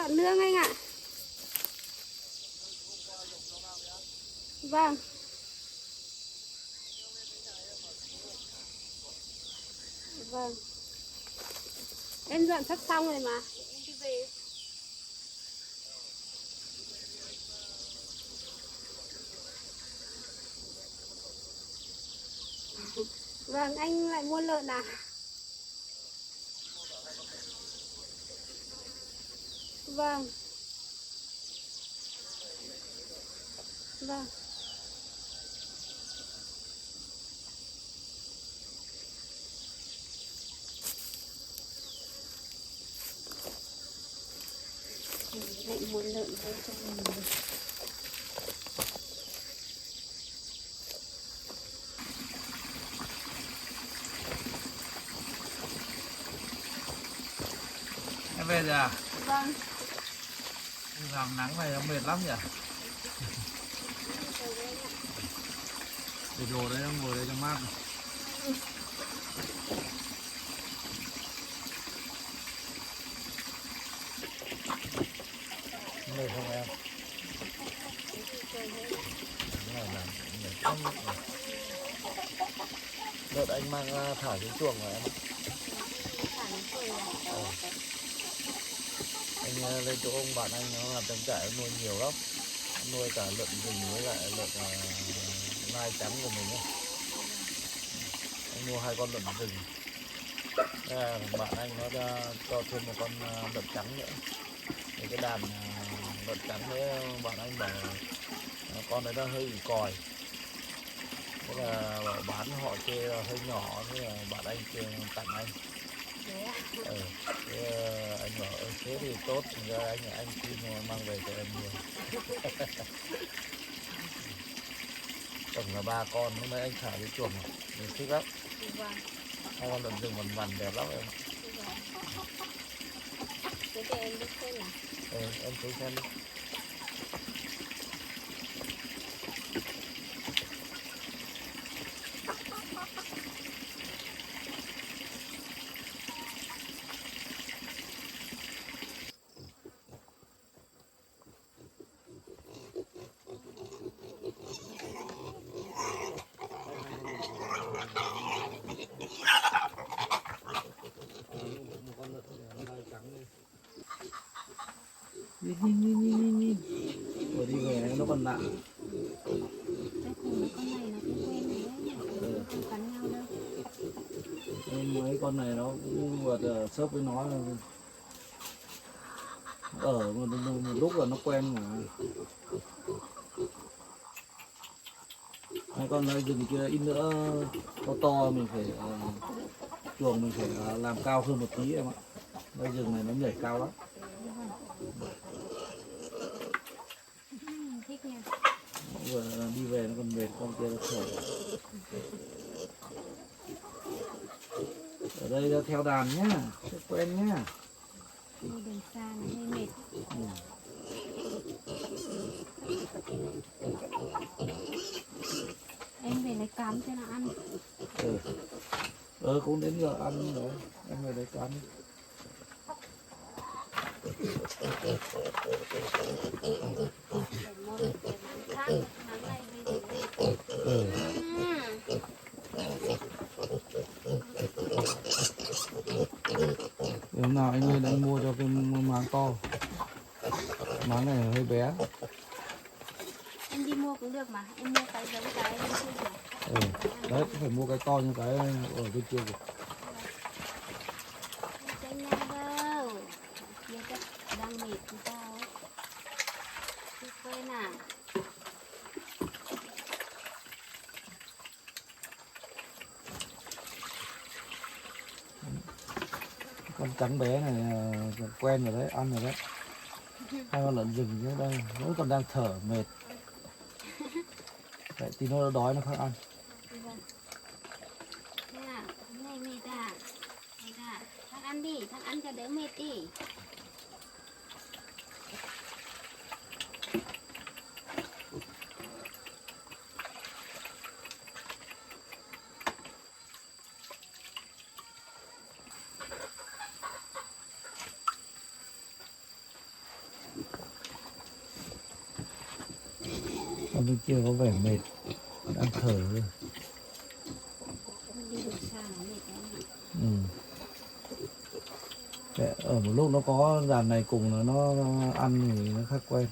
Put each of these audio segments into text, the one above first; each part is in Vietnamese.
lợn nương anh ạ. Vâng. Vâng. Em dọn sắp xong rồi mà. Em đi về. Vâng, anh lại mua lợn à? Vâng. Vâng. Lại mua lợn về cho mình. Em về rồi à? Vâng. Làm nắng này nó mệt lắm nhỉ? Để đồ đấy nó ngồi đây cho mát. Mệt không em? Đợt anh mang thả xuống chuồng rồi em ạ. Anh lên chỗ ông bạn anh nó làm trang trại nuôi nhiều lắm, nuôi cả lợn rừng với lại lợn lai trắng của mình ấy. Anh mua 2 con lợn rừng. Bạn anh nó cho thêm một con lợn trắng nữa. Thì cái đàn lợn trắng đấy bạn anh bảo con đấy nó hơi bị còi. Thế là bảo bán họ chê là hơi nhỏ, thế là bạn anh tặng anh. Thế anh bảo thế thì tốt, ra anh xin mang về cho em nhiều. Tổng là 3 con, hôm nay anh thả cái chuồng này, mình thích lắm. 2 con lợn rừng vằn vằn đẹp lắm em. Thế thì em đi xem nào. Em thấy xem đi. Nhìn. Rồi đi về nó còn nặng. Cái con này nó cũng quen rồi đấy, nó không cắn nhau đâu. Mấy con này nó cũng vừa xớp với nó ở một lúc là nó quen mà. Mấy con này rừng kia ít nữa nó to mình phải chuồng mình phải làm cao hơn một tí em ạ. Đây rừng này nó nhảy cao lắm. Thích nha. Vừa đi về nó còn mệt, con kia nó khổ. Ở đây là theo đàn nhá, sẽ quen nhá. Đi đường xa nó hơi mệt. Em về lấy cám cho nó ăn. Cũng đến giờ ăn rồi, em về lấy cám. Hôm nào anh lên anh mua cho cái máng to. Máng này hơi bé. Em đi mua cũng được mà, em mua cái giống cái bên kia. Đấy, phải mua cái to như cái ở bên kia kìa. Không nhanh đâu. Kia chắc đang mệt thì sao ấy. Không quen à. Con trắng bé này quen rồi đấy, ăn rồi đấy. 2 con lợn rừng nữa đây, nó còn đang thở mệt. Vậy tí nó đói nó không ăn. Thế à, này mệt à? Mệt à? Thằng ăn đi, thằng ăn cho đỡ mệt đi. Con bên kia có vẻ mệt, đang thở rồi. đi đường xa nó mệt lắm. Ừ. Để ở một lúc nó có đàn này cùng là nó ăn thì nó khác quen.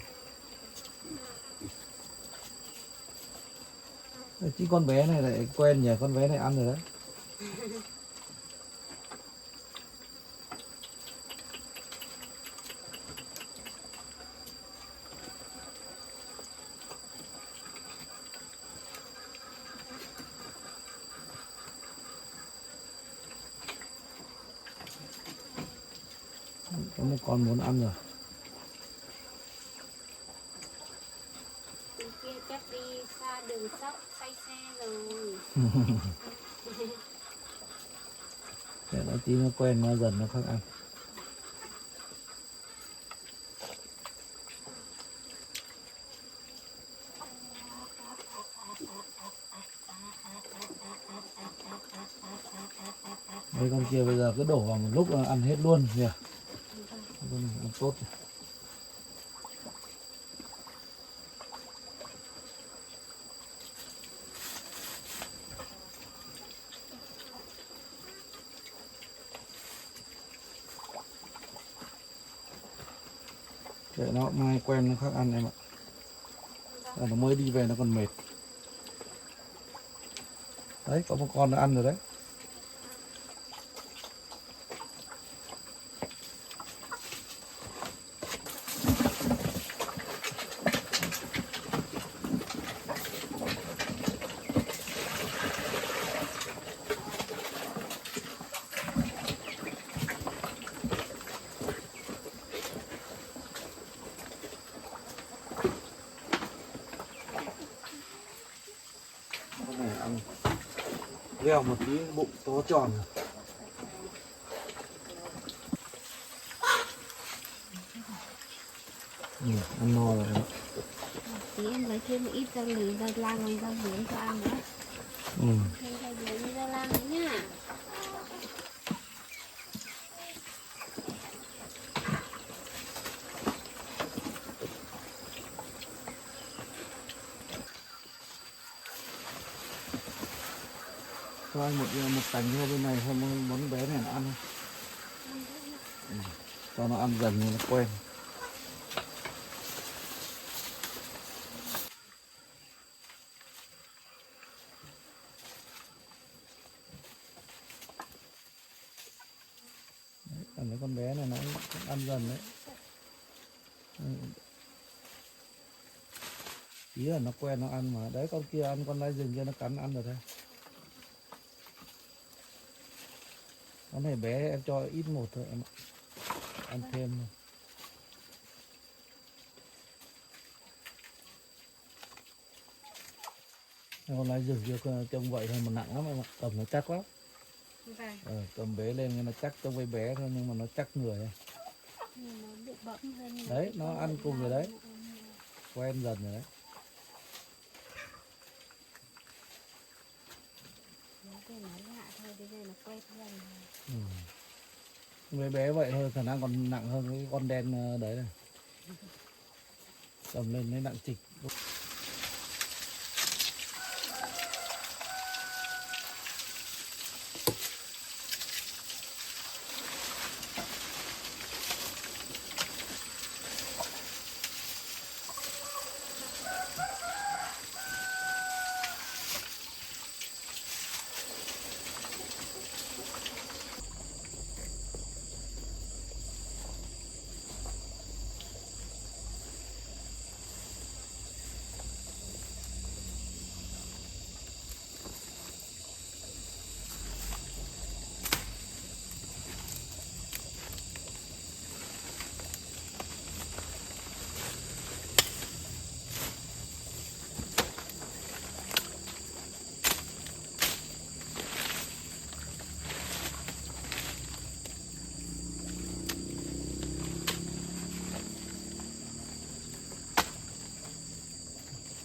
Chứ con bé này lại quen nhỉ, con bé này ăn rồi đấy. Có một con muốn ăn rồi. Bên kia chắc đi xa đường sóc say xe rồi. Để nó tí nó quen nó dần nó khác ăn. Mấy con kia bây giờ cứ đổ vào một lúc là ăn hết luôn nhỉ. Con này ăn tốt. Để nó mai quen nó khác ăn em ạ. Nó mới đi về nó còn mệt. Đấy có một con nó ăn rồi đấy. Con này ăn leo một tí bụng to tròn rồi. Ăn no rồi đấy. Tí em lấy thêm một ít rau lì, rau lang với rau muống cho ăn nữa. Thêm rau muống với rau lang nữa nhá. Cho anh một cành theo bên này không món bé này nó ăn không? Cho nó ăn dần nó quen. Đấy, mấy con bé này nó cũng ăn dần đấy. Ý là nó quen nó ăn mà. Đấy con kia ăn con lai rừng kia nó cắn ăn rồi đây. Con này bé em cho ít một thôi em ạ. Ăn thêm thôi. Con lai rừng kia trông vậy thôi mà nặng lắm em ạ. Cầm nó chắc lắm. Cầm bế lên nó chắc trông với bé thôi nhưng mà nó chắc người. Nó bị bẫm hơn. Đấy nó ăn cùng rồi đấy. Quen dần rồi đấy. Cái nó lạ thôi, bây giờ nó quen dần. Với bé vậy thôi, khả năng còn nặng hơn cái con đen đấy này. Cầm lên nó nặng trịch.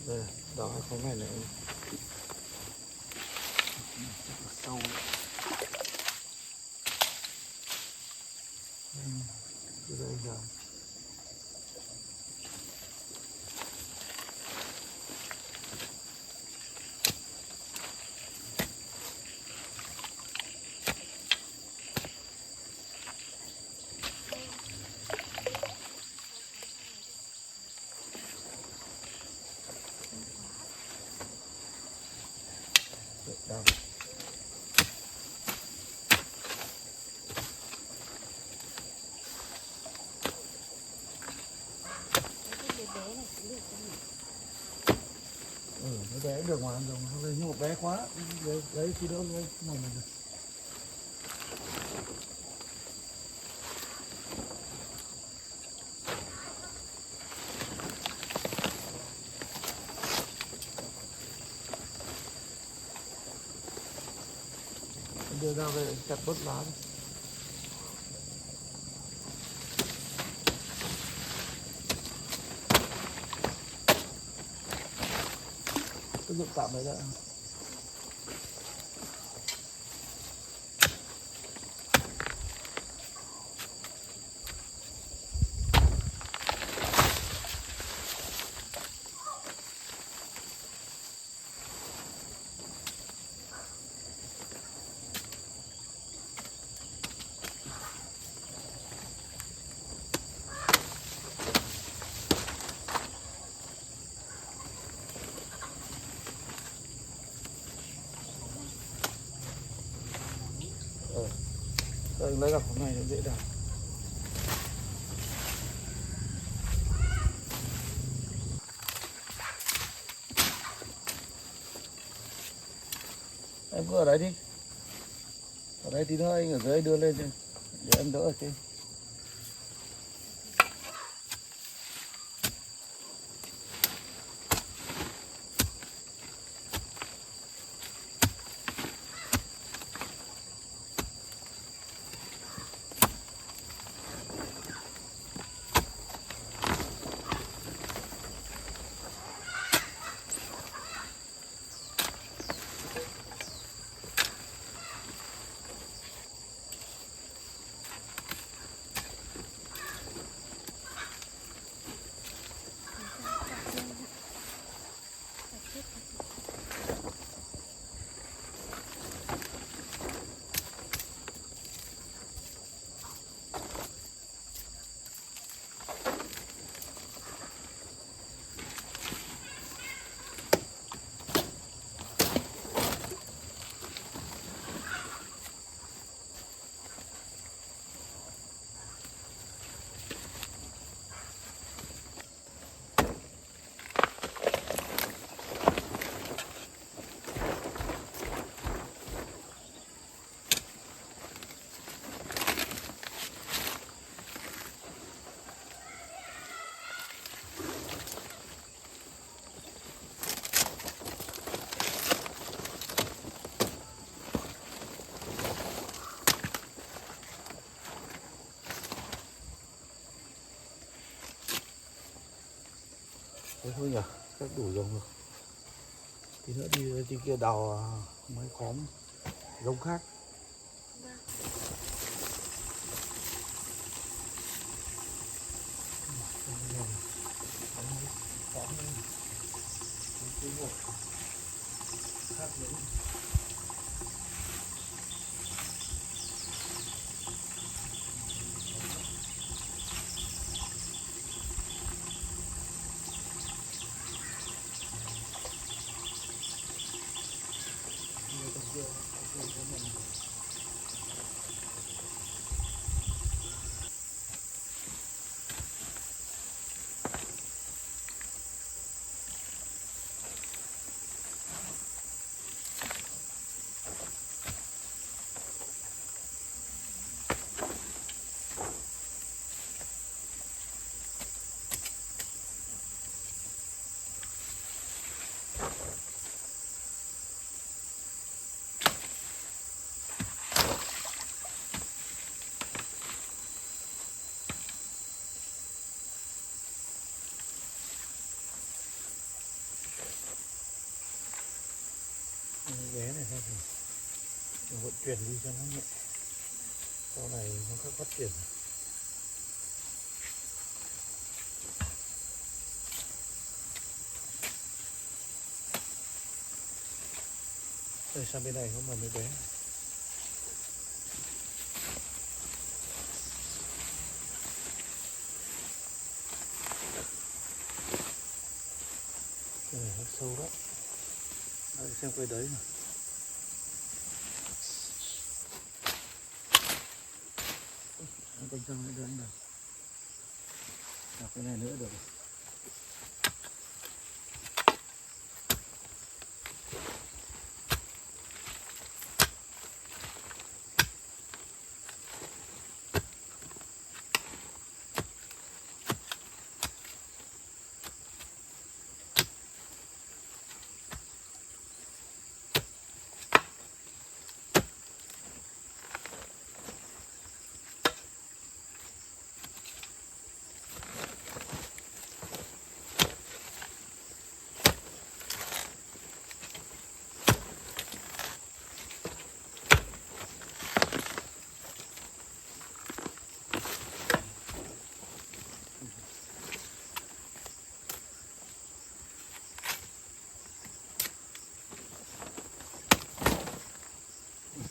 Đây, đó cái này này sâu. Đây rồi. Đâu. Cái bé bé này cũng được không nhỉ? Nó bé được mà, nhưng mà bé quá. Đấy khi đó lấy này này. Đưa ra về chặt bớt lá đi. Tôi dựng tạm đấy đã. Đây, lấy gặp hôm nay nó dễ đào. Em cứ ở đấy đi. Ở đây tí nữa anh ở dưới đưa lên cho để em đỡ ở trên. Thế thôi nhỉ, chắc đủ giống rồi. Tí nữa đi trên kia đào mấy khóm giống khác. Bé này thôi thì mình vận chuyển đi cho nó nhẹ, sau này nó khác phát triển. Đây sang bên này có một mấy bé. Cái này nó sâu đó. Đây, xem cái đấy nào. quanh trong nữa anh được. Đọc cái này nữa được.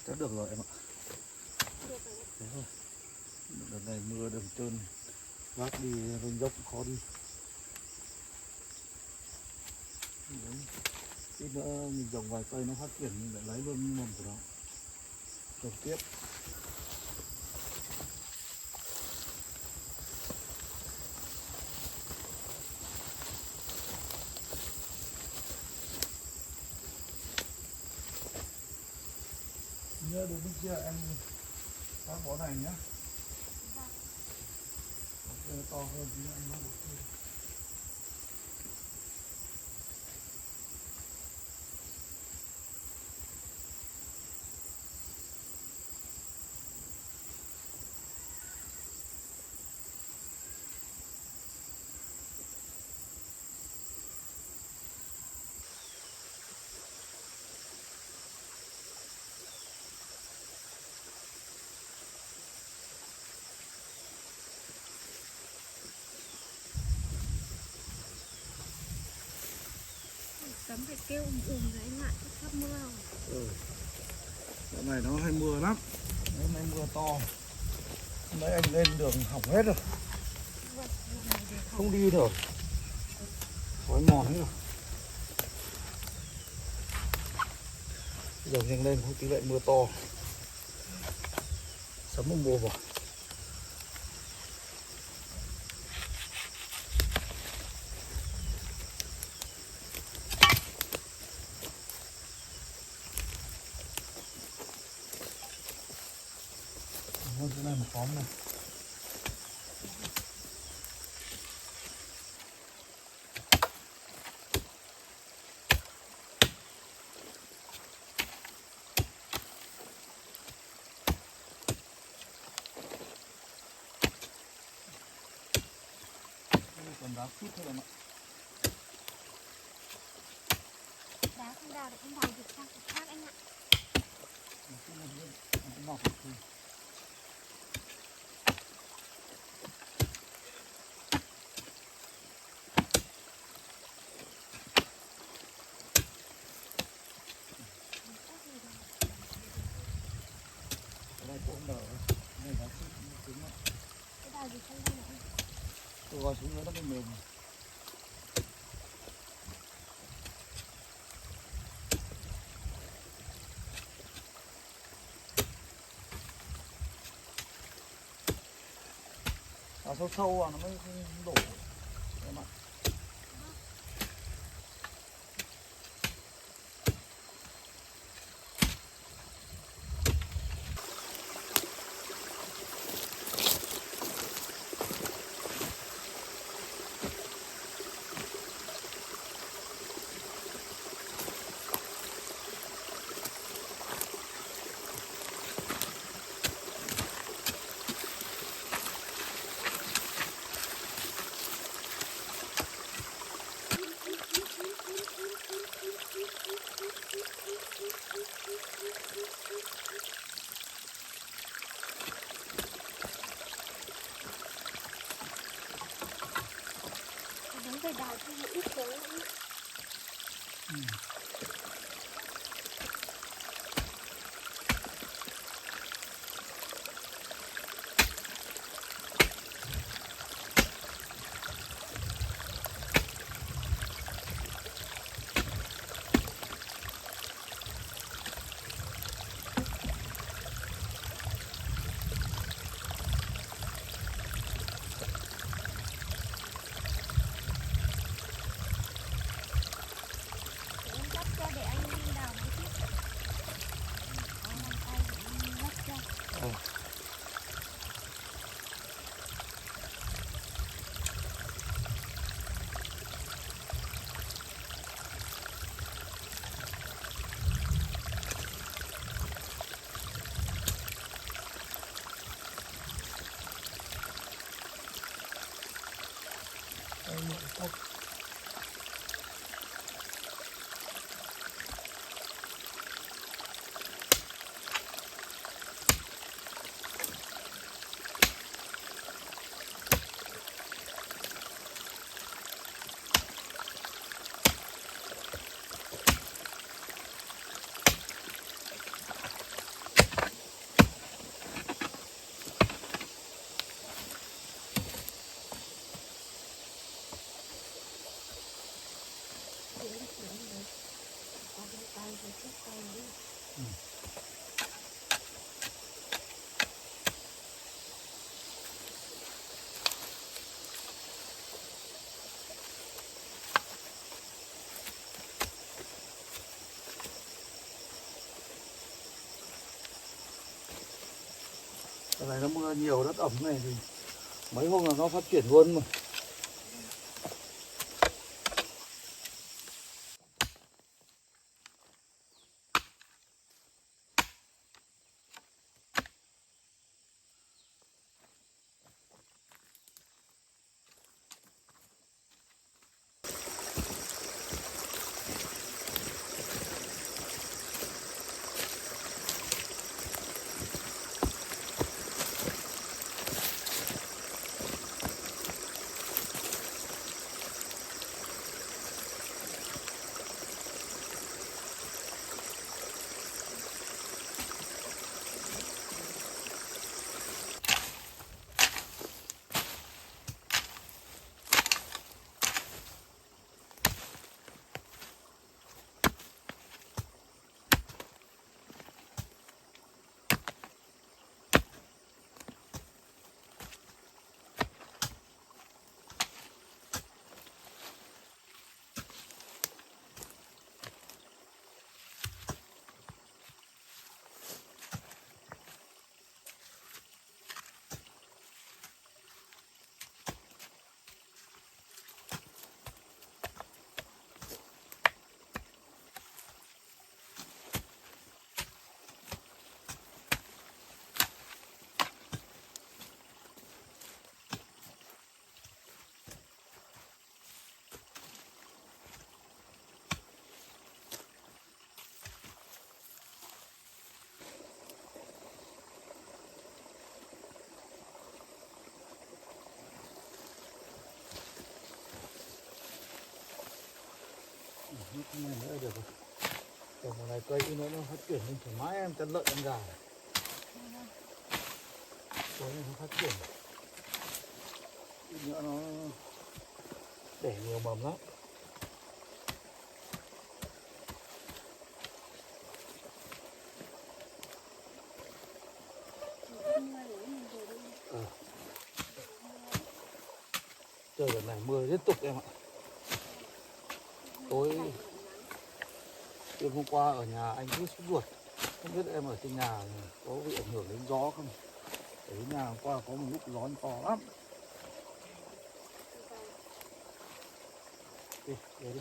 Đã được rồi em ạ. Thế thôi. Đợt này mưa đường trơn, vác đi lên dốc khó đi. Đấy. Tí nữa mình trồng vài cây nó phát triển mình lại lấy luôn mầm của nó. Trồng tiếp. Nhớ đến lúc kia em bác bó này nhá. To hơn thì em nó được. Tấm phải kêu rồi anh ạ, sắp mưa rồi. Dạo này nó hay mưa lắm. Hôm nay mưa to. Hôm nay anh lên đường hỏng hết rồi. Không đi được. Khói mòn hết rồi. Bây giờ nhanh lên, không tí lại mưa to. Sấm một mùa vào. Chỗ này một xóm này. Còn đá chút thôi em ạ. Đá không đào được, không đào được sang chỗ khác anh ạ. Cái ngọc này. Đây cũng đỡ. Đây đá chút cứng lắm. Cái đào gì không đây nữa. Tôi gọi xuống nữa nó mới mềm. Sâu sâu vào nó mới không đổ em ạ. Phải đào thêm một ít xuống nữa. tay thì chút tay đi. Cái này nó mưa nhiều đất ẩm này thì mấy hôm là nó phát triển luôn mà. Cái này nữa được rồi. Còn một này cây nữa nó phát triển lên thoải mái, em chăn lợn chăn gà. Cái này nó phát triển. Ít nữa nó đẻ nhiều mầm lắm. Trời đợt này mưa liên tục em ạ. Tối đêm hôm qua ở nhà anh cứ sốt ruột, không biết em ở trên nhà có bị ảnh hưởng đến gió không? Ở nhà hôm qua có một lúc gió to lắm. Đi, về đi.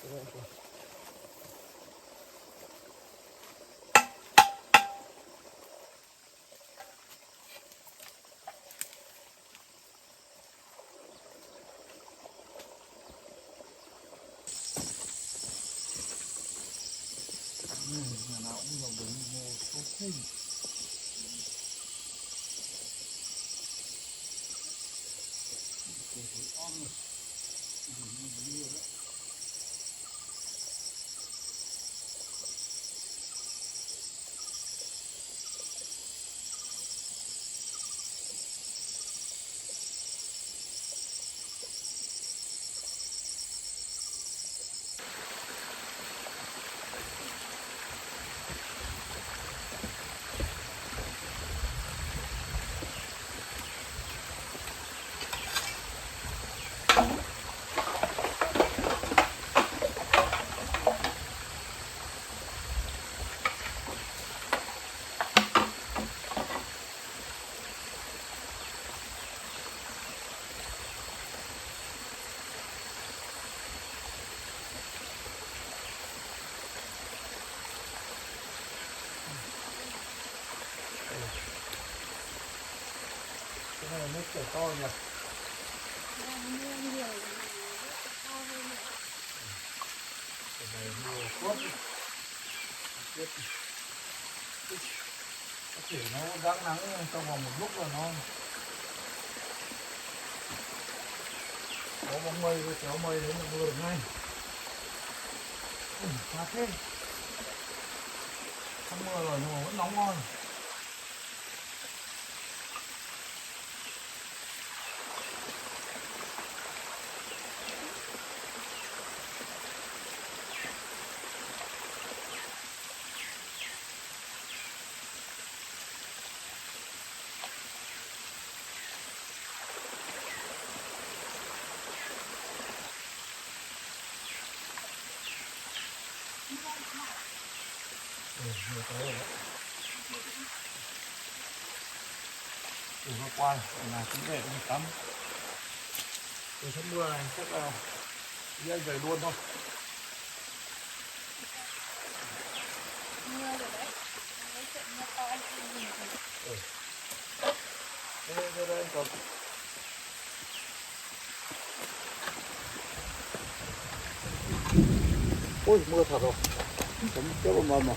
Đây, đây. Nhà nào cũng dùng đến một số khinh. Cái ong này nhiều đấy. Cái này nước chảy to nhỉ? Mưa nhiều to hơn nữa. Cái này mưa tốt. Có thể nó ráng nắng trong vòng một lúc là nó có bóng mây với kéo mây đến là mưa được ngay. Khá thế. Không mưa rồi nhưng mà vẫn nóng ngon. Mưa tới rồi đấy. Hôm qua là cũng về cũng tắm. Sắp mưa này chắc là đi anh về luôn thôi. Mưa rồi đấy. Mấy trận mưa to anh không nhìn thấy. Đây anh cầm. Ôi mưa thật rồi. Chấm tiếp vào mầm rồi.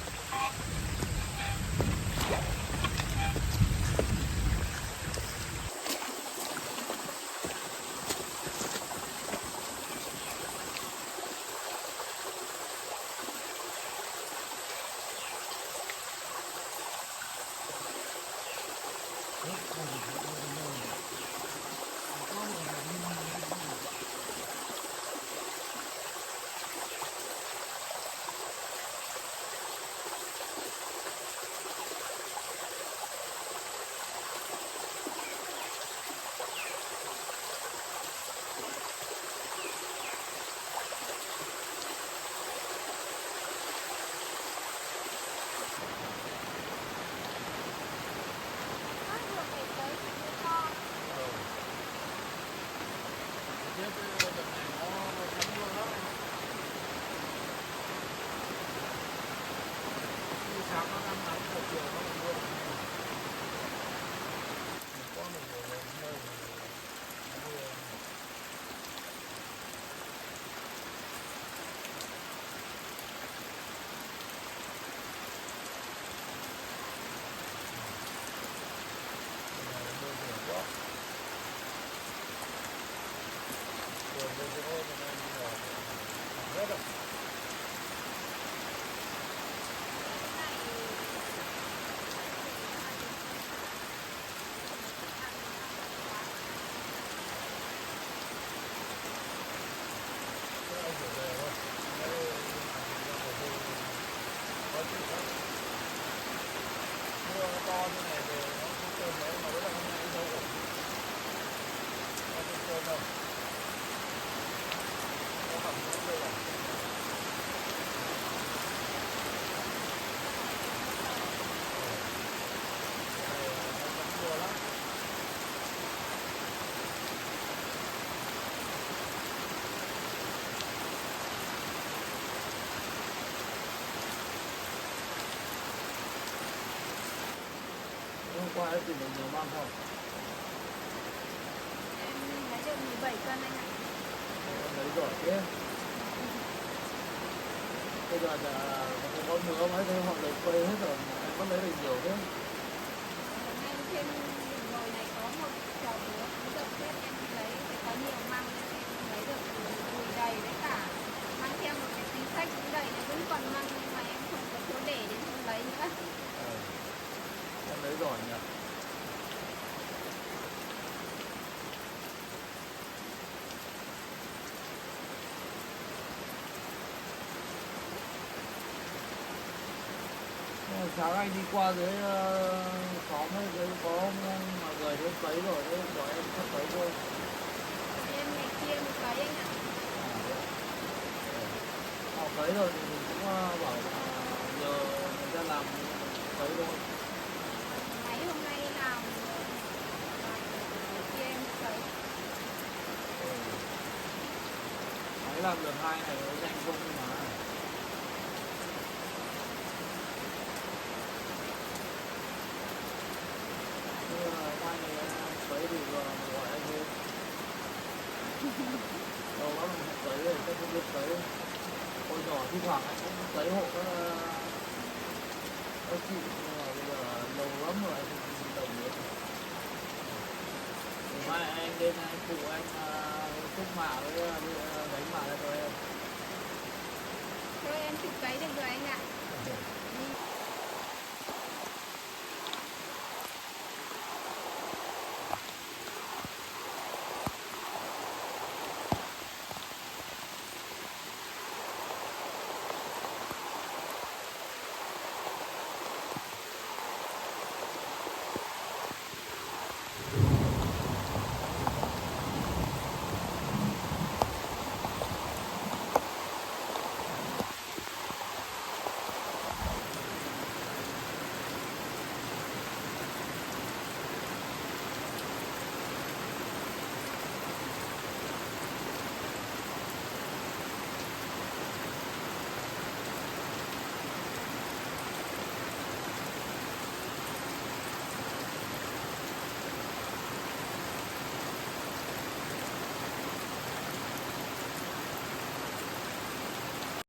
Hôm qua ấy thì mình nhiều măng không? Em lấy được 17 cân anh ạ. Em lấy giỏi thế. Bây giờ là có mưa mấy thế họ lấy quê hết rồi, em vẫn lấy được nhiều thế. Em trên đỉnh đồi này có một chậu lúa cũng rộng hết, em lấy thì có nhiều măng nên em lấy được mùi đầy với cả mang theo một cái túi xách cũng đầy này, vẫn còn măng nhưng mà em không có chỗ để nên không lấy nữa. Em lấy giỏi nhỉ? Sáng anh đi qua dưới xóm ấy, dưới có mọi người đến cấy rồi đấy, bọn em sắp cấy thôi. Em ngày kia mới cấy anh ạ. Họ cấy rồi thì mình cũng bảo là nhờ người ta làm cấy thôi. Mấy hôm nay làm kia em cấy. Máy làm được 2 ngày nó nhanh không mà. Mai này cấy thì gọi anh lên. Đầu đó mình cấy rồi, chắc không biết cấy. Hồi nhỏ thi thoảng anh cũng cấy hộ các chị, nhưng mà bây giờ lâu lắm rồi anh không đồng nữa. Mai anh lên anh phụ anh xúc mạ với đánh mạ cho em. Thôi em chụp cấy được rồi anh ạ. Đi.